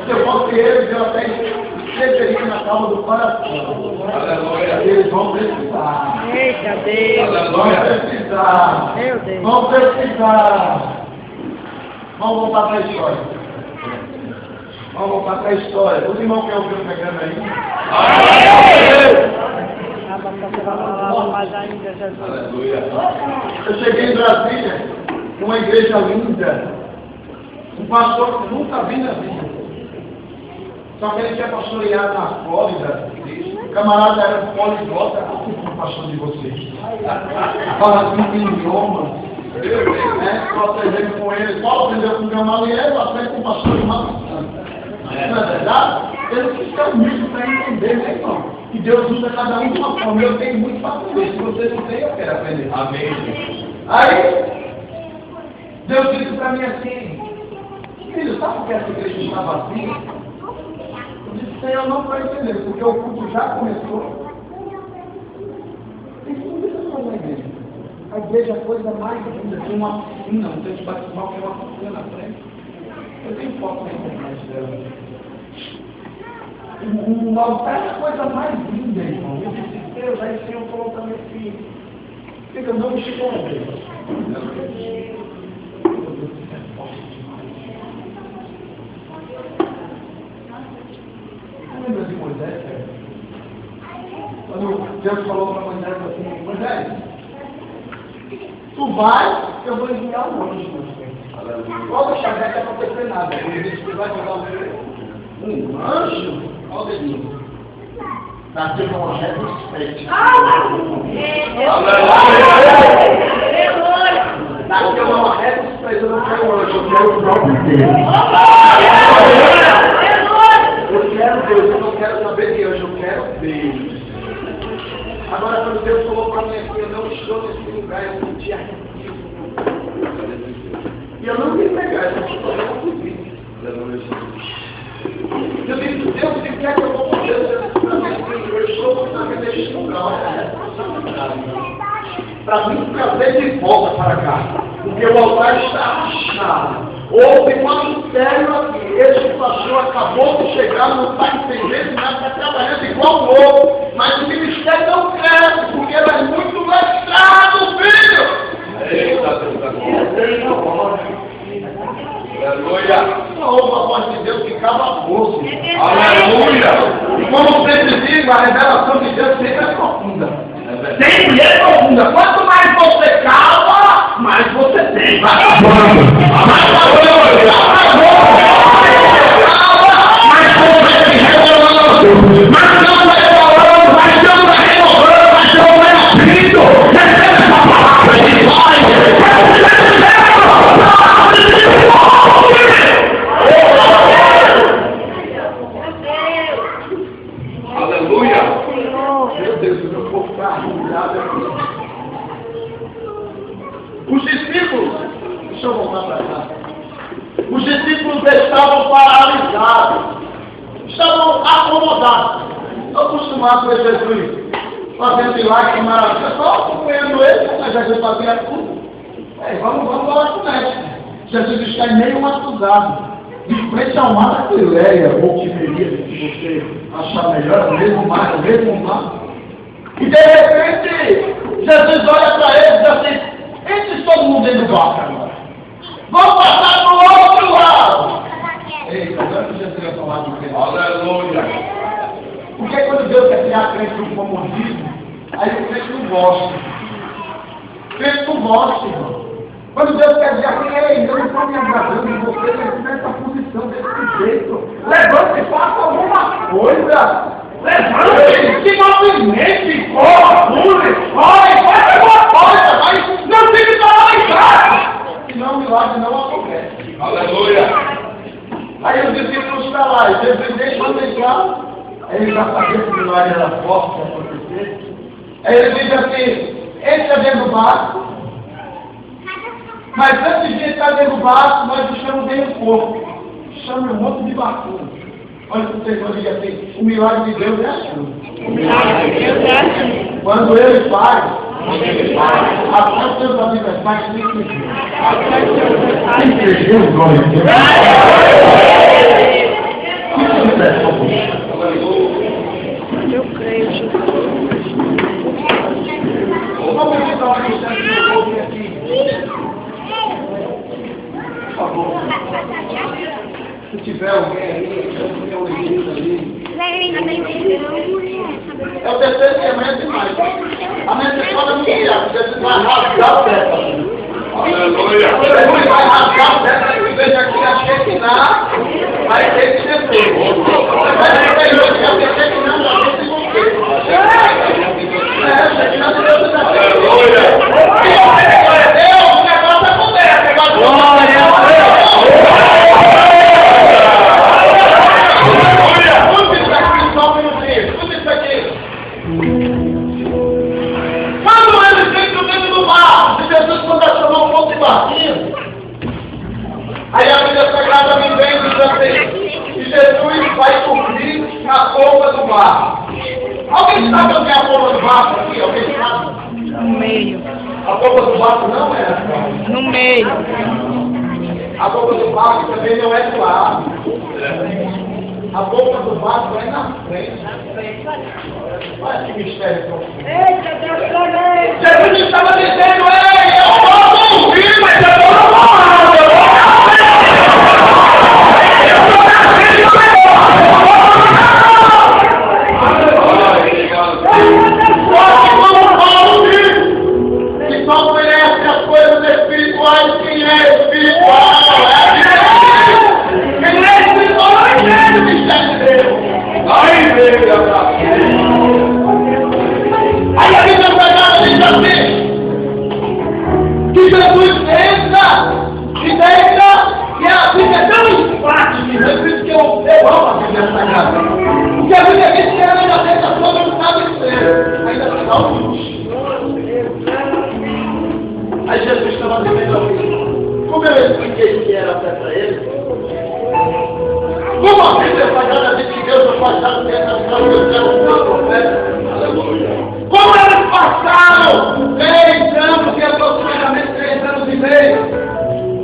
Se eu fosse eles, eu até escreveria na calma do coração. Aleluia. Eles vão precisar. Eita Deus. Vão precisar. Meu Deus. Vão precisar. Vamos voltar para a história. Vamos voltar para a história. Os irmãos querem ouvir o pregando aí? Aleluia. Eu cheguei em Brasília, uma igreja linda. Um pastor que nunca vi na vida. Só que ele tinha pastoreado na Flórida. O camarada era um poliglota, assim como o pastor de vocês. Fala 5 idiomas. Estou aprendendo com ele. Paulo aprendeu com o Gamaliel, eu aprendo com o pastor de Santo. Não é verdade? Eu não quis ter humilde para entender, né, irmão? Que Deus usa cada um de uma forma. Eu tenho muito para aprender. Se você não tem, eu quero aprender. Amém. Aí, Deus disse para mim assim: filho, sabe por que essa igreja está vazia? Eu disse: Senhor, não estou entendendo, porque o culto já começou. Isso não precisa na igreja. A igreja é a coisa mais linda. Tem uma piscina, um texto batismal que é uma piscina na frente. Eu tenho foto na internet dela. O altar é a coisa mais linda, irmão. Eu disse: Deus, aí o Senhor falou para mim assim: fica, não me esconde. Lembra de Moisés? Quando Deus falou para Moisés assim: Moisés, tu vai, eu vou enviar um anjo. Pode deixar que não acontecer nada. Ele disse que vai jogar um anjo? Olha o dedinho. Daqui para uma reta respeite. Daqui uma reta respeite. Eu não quero um anjo, eu quero o próprio Deus. Eu quero Deus, eu não quero saber de anjo, eu quero Deus. Agora, quando Deus falou para mim aqui, eu não estou nesse lugar, eu senti arrepio. E eu não quis pegar, eu só estou confundido. Eu disse: Deus, se quer que eu vou poder, eu estou porque neste lugar. Para mim trazer de volta para cá, porque o altar está fechado. Houve um mistério aqui. Esse pastor acabou de chegar, não está entendendo nada, está trabalhando igual o outro, mas o ministério não cresce, porque ele é muito mestrado, filho. Eita, aleluia. Não houve a voz de Deus que cala a boca. Aleluia. E como sempre digo, a revelação de Deus sempre é profunda. Sempre é profunda. Quanto mais você cala, mais você tem. Mais você se revelando. Mas não vai falando, mas não vai renovando, mas não vai abrindo. Recebe essa palavra de nós. Aleluia. Meu Deus, eu vou ficar arrumado aqui. Os discípulos, deixa eu voltar para cá. Os discípulos estavam paralisados, estavam acomodados. Estou acostumado com Jesus fazendo milagre maravilhoso. Só acompanhando ele, mas Jesus fazia tudo. Vamos falar com ele. Jesus está em meio a um acusado, de frente ao mar da Galileia, ou que seria, se você achar melhor, o mesmo mar. E de repente, Jesus olha para ele e diz assim: entre todo mundo dentro do barco agora. Vamos passar para o outro lado. Eita, agora que Jesus ia falar de Deus. Aleluia. Porque quando Deus quer criar crente no comodismo, aí o crente não gosta. O crente não gosta, irmão. Quando Deus quer dizer assim: ei, eu não estou me agradando de você nessa posição, desse jeito. Levante e faça alguma coisa. Levante, se movimente, corra, pule, faz alguma coisa, mas não fique paralisado. Senão o milagre não acontece. Aleluia. Aí os discípulos estão lá, e Jesus deixa eu entrar. Aí ele já sabia que o milagre era forte para acontecer. Aí ele diz assim: entra dentro do barco. Mas antes de entrar dentro do barco, nós deixamos bem o corpo. Chama um monte de barquinho. Olha para vocês, eu digo assim: o milagre de Deus é assim. O milagre de Deus é assim. Quando ele faz, até os seus adversários têm que ver. Tem que ver, glória a Deus. Eu creio, Jesus. Vamos pedir para o Alexandre que eu vou vir aqui. Por favor. Se tiver alguém aí, eu tenho um livro ali. É o terceiro elemento demais. A mensagem não guia, você vai rasgar o teto. Aleluia. Jesus vai rasgar o teto, e veja aqui a Shekinah, vai ter que descer. Vai ter que descer, vai ter que não, vai ter que descer. Shekinah de Deus está aqui. Aleluia. Deus, o negócio acontece. Glória a Deus. Escuta isso aqui, só um minutinho. Escuta isso aqui. Quando eles entram dentro do mar, e Jesus manda chamar um monte de barquinho, aí a Bíblia Sagrada me vem e diz assim, que Jesus vai dormir na ponta do mar. Alguém sabe onde é a ponta do barco aqui? Alguém sabe? No meio. A ponta do barco não é assim. No meio. A ponta do barco também não é do lado. A ponta do barco é na frente. Olha que mistério profundo. Jesus estava dizendo, ei, eu posso ouvir, mas eu não vou morrer. Eu estou nascendo, só que não ouve, que só conhece as coisas espirituais, quem é espiritual, quem é espiritual não entende o mistério de Deus. Aí a Bíblia Sagrada diz assim, que Jesus entra e deita, e a Bíblia é tão enfática, por isso que eu amo a Bíblia Sagrada. Porque a Bíblia diz que ela ainda deita sobre o travesseiro, ainda se dá um luxo. Aí Jesus estava dizendo assim, como eu expliquei que era até para ele, como a Bíblia Sagrada diz que Deus não faz nada dentro da vida do seu profeta. Como eles passaram 3 anos e aproximadamente 3 anos e meio,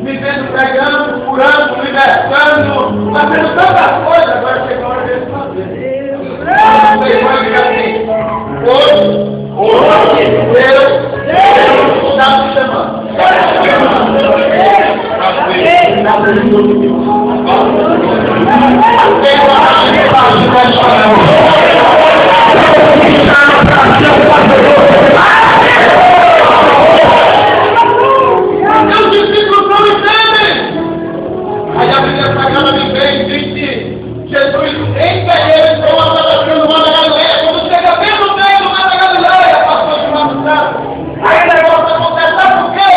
vivendo, pregando, curando, libertando, fazendo tantas coisas, agora chegou a hora deles fazer. Vocês vão dizer assim, hoje, Deus está me chamando. Os discípulos não entendem. Aí a Bíblia Sagrada me vem e diz que Jesus entra eles com uma travessando uma da Galileia. Quando chega bem no meio do mar da Galileia, passou de uma cidade. Aí o negócio acontece, sabe por quê?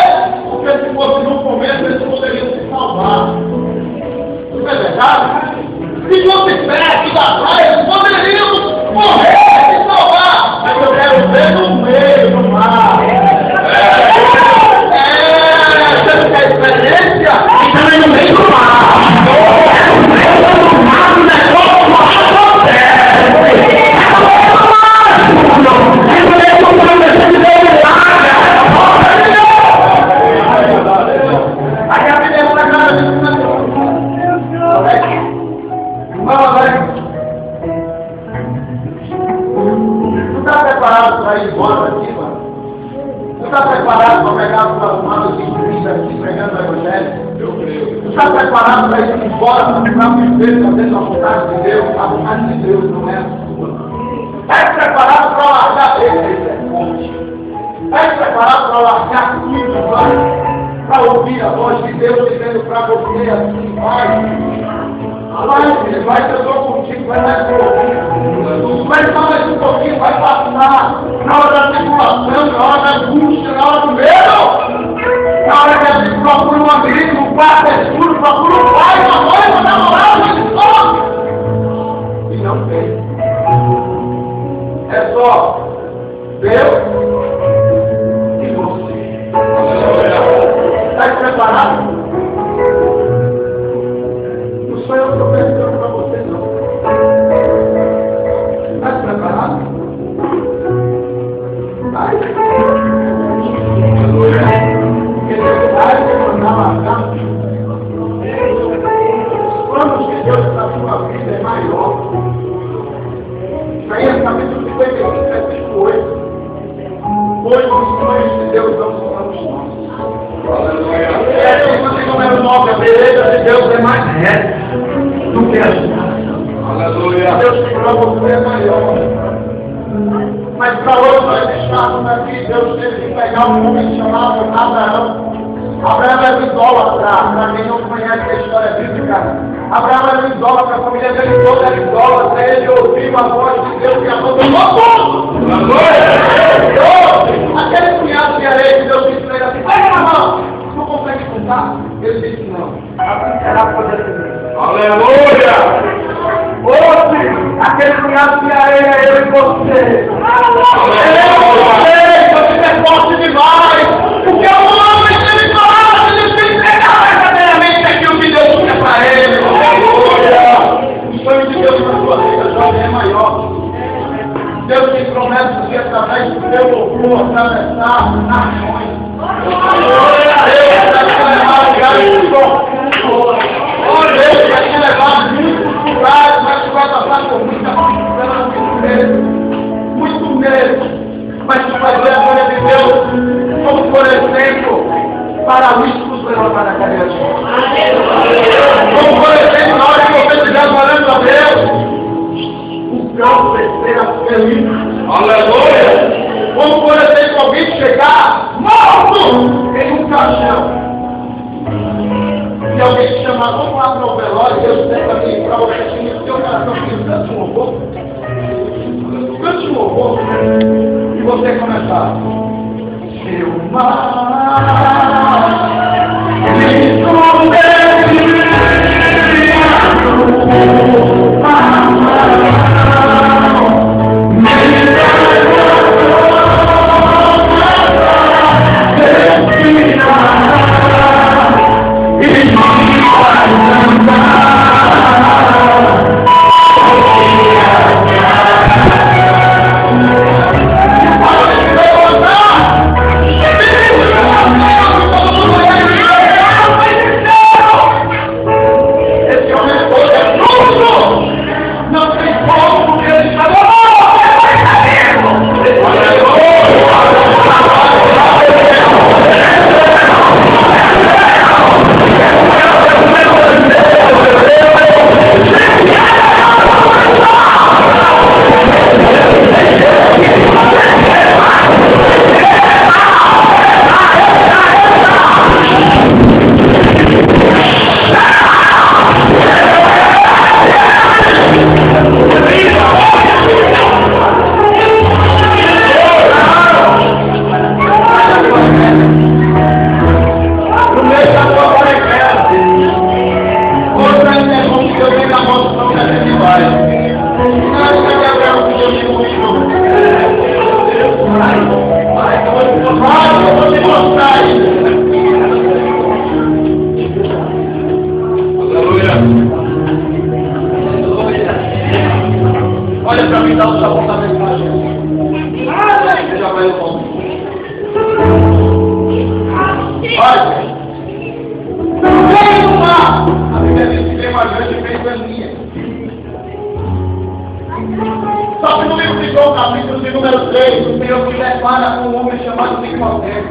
Porque se fosse no começo, eles poderiam se salvar. Não é verdade? Se fosse perto da praia, eles poderiam morrer, se salvar. Mas eu quero ver no meio do mar. Você quer experiência? Então é no meio do mar. É no meio do mar, o negócio acontece. É no meio do mar. É no meio do mar, você me deu milagre. Aí a Bíblia Sagrada diz assim, tu está preparado para ir embora daqui, mano? Tu está preparado para pegar as tuas malas de Cristo aqui, pregando o Evangelho? Tu está preparado para ir embora, para viver, fazendo a vontade de Deus? A vontade de Deus não é a sua. Está preparado para largar ele? Está preparado para largar tudo, para ouvir a voz de Deus dizendo para você assim, vai, filho, vai que eu estou contigo, vai mais um pouquinho. Vai só mais um pouquinho, vai passar. Na hora da tribulação, na hora da angústia, na hora do medo. Na hora que a gente procura um amigo, um quarto escuro, procura um pai, uma mãe, uma namorada, uma esposa. E não tem. É só Deus e você. Está preparado? Não sou eu que estou perguntando para você, não. Está preparado? Vai. Porque Deus vai demandar uma casa. Os planos que Deus está na sua vida é maior. Isaías capítulo 55, versículo 8. Pois os sonhos de Deus não são os nossos. Aleluia. Como é o nome, a beleza de Deus é mais reta. não tem ajudado. Aleluia. Deus para você é maior. Mas para hoje nós estamos aqui, Deus teve que pegar um homem chamado Abraão. Abraão era um idólatra, para quem não conhece a história bíblica. Abraão era um idólatra, a família dele toda era idólatra. Ele ouviu a voz de Deus e abandonou tudo. Aquele punhado de areia que Deus disse para ele assim, pega na mão, não consegue contar? Ele disse não, assim será poder de Deus. Aleluia. Hoje, aquele punhado de areia é eu e você. Você é forte demais. Porque o homem tem coragem, ele tem que pegar verdadeiramente aquilo que Deus quer para ele. O sonho de Deus na sua vida, jovem, é maior. Deus tem promessas que através do teu louvor atravessar nações. Deus vai te levar a lugares profundos. Deus vai te levar a muitos lugares, mas tu vai passar por muita aflição, muito medo. Mas tu vai ver a glória de Deus, como por exemplo, paralíticos levantar a cabeça. Como por exemplo, na hora que você estiver adorando a Deus, o campo será feliz. Aleluia. Como por exemplo, alguém chegar morto em um caixão. Se alguém te chamar, vamos lá para o velório, Deus tem para mim, para você, assim, o teu coração diz, cante um louvor. Cante um louvor. E você começar. Seu mar, olha para mim, dá um apontamento para a gente. Você já vai no ponto. Olha, vem no mar. A Bíblia diz que tem uma grande ventania. Só que no livro de João, capítulo de número 3, o Senhor se depara com um homem chamado Nicodemo.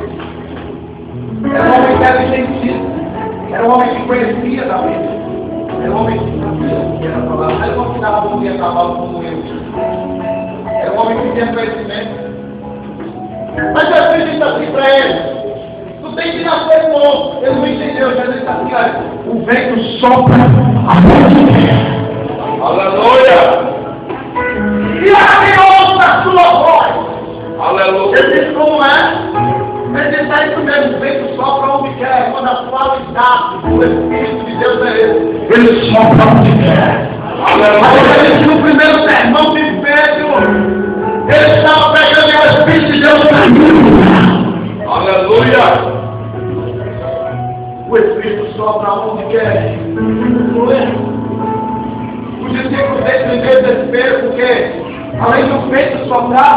Era um homem inteligentista. Era um homem que conhecia da Bíblia. Era um homem que sabia o que era falar. Era um homem que dava bom dia a cavalo como eu. Era um homem que tinha conhecimento. Mas Jesus disse assim para ele: tu tem que nascer novo. Ele não entendeu. Jesus disse assim: olha, o vento sopra a onde quer. Aleluia. E abre outra sua voz. Aleluia. Ele disse como é? Ele disse: é isso mesmo, o vento sopra onde quer. Quando a qualidade do Espírito de Deus é ele sopra onde quer. Aleluia. Ele disse no primeiro sermão de Pedro, ele estava pegando o Espírito de Deus para mim. Aleluia. O Espírito sopra onde quer. Os discípulos entenderam desespero porque, além do vento soprar,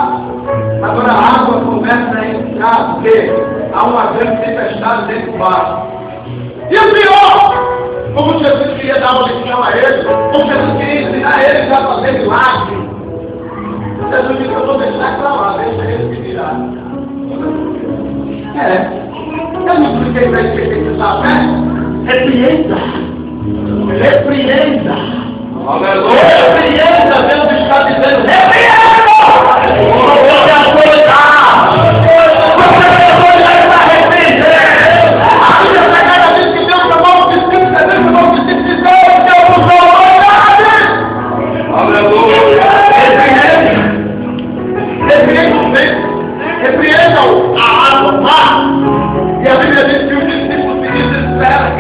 agora a água começa a entrar, porque há uma grande tempestade dentro do barco. E o pior, como Jesus queria dar uma lição a eles, como Jesus queria ensinar eles a fazer milagre, Jesus disse: eu vou deixar para lá, deixa eles se virar. Eu não expliquei para eles que tem que usar a fé. Repreenda. Aleluia. Repreenda, Deus está dizendo, repreenda! Você é autoridade! Você é autoridade para repreender! A Bíblia Sagrada diz que Deus chamou os discípulos, Deus chamou os discípulos de Deus, Deus usou autoridade! Aleluia. Repreenda o vento, repreenda a água, o mar. E a Bíblia diz que os discípulos se desesperam,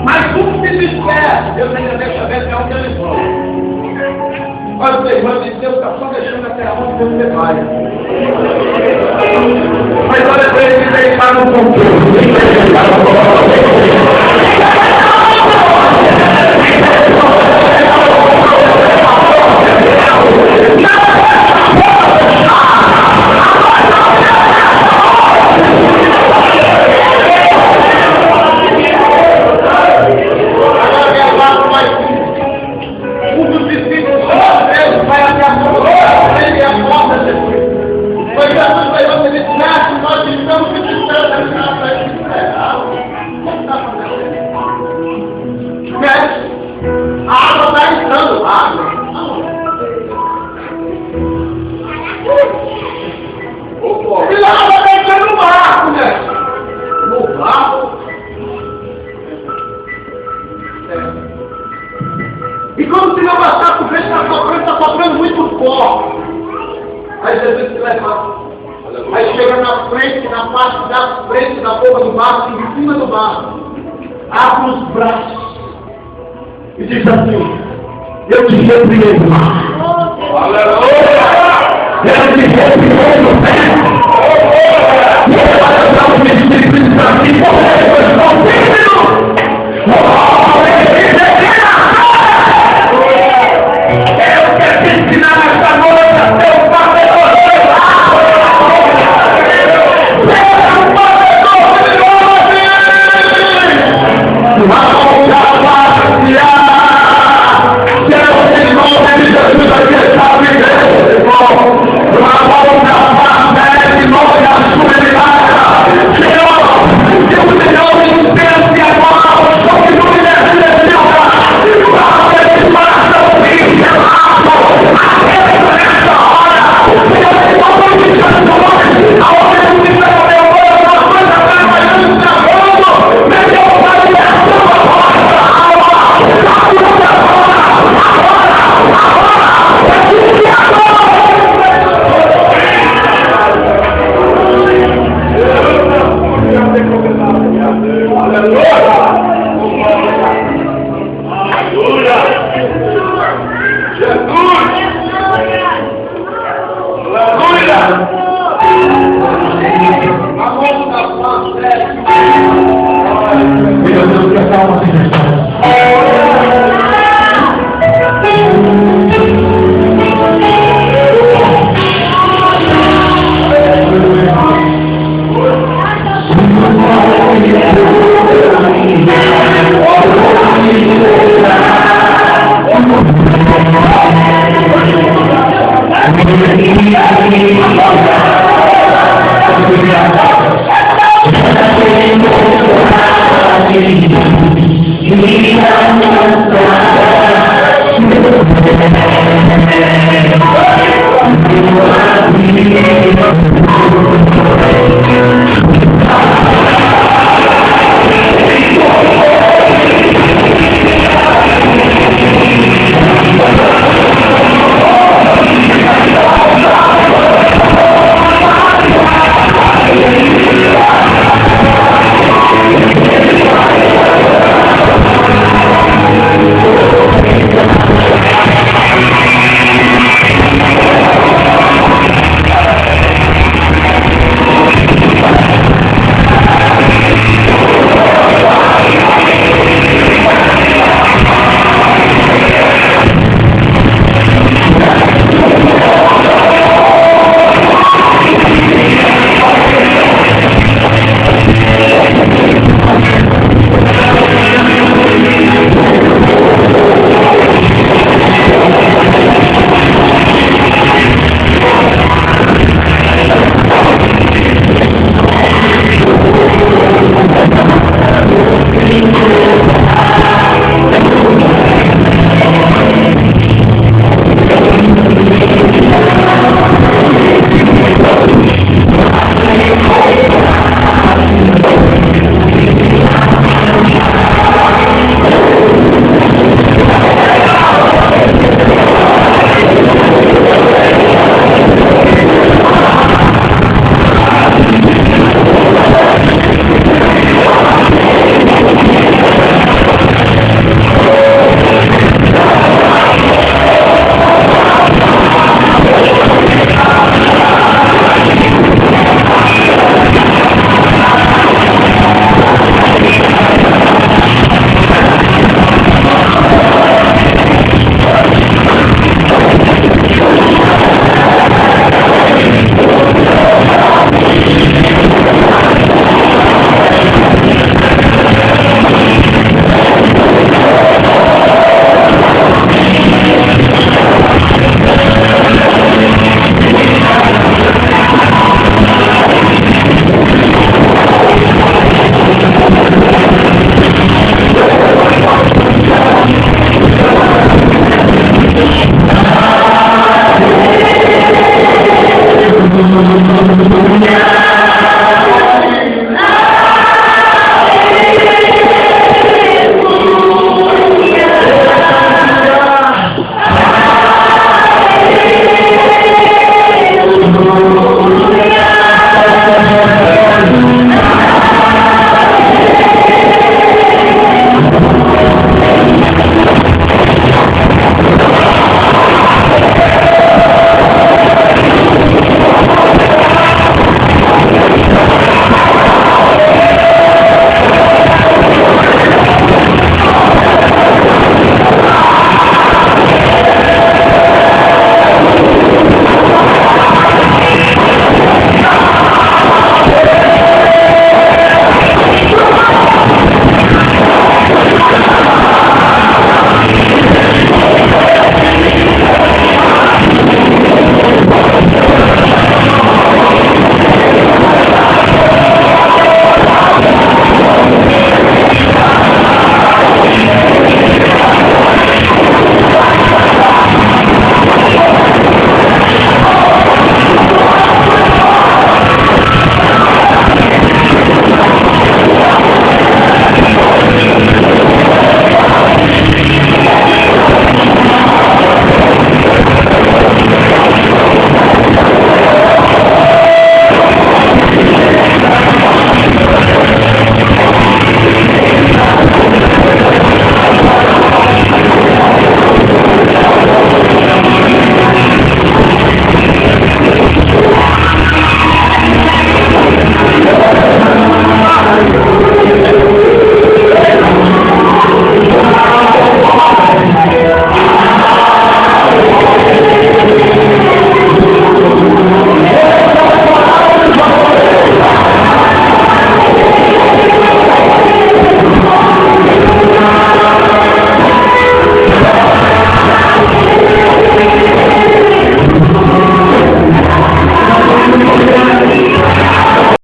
mas um se desespera. Deus ainda deixa ver até onde eles vão. Olha o irmão de Deus está só deixando até onde você vai. Mas olha para ele que ele está no controle. A água está entrando, água. E lá vai entrando no barco, né? No barco. E quando se não passar por frente, está soprando muito forte. Aí Jesus se levanta. Aí chega na frente, na parte da frente da boca do barco, em cima do barco. Abre os braços. E diz assim, eu te repreendo, mar. Aleluia. Eu te repreendo, terra. Eu vou me Espírito Santo e correr, eu estou filho. Eu quero te ensinar esta noite a ser um batedor de água. Ser um batedor de Thank you.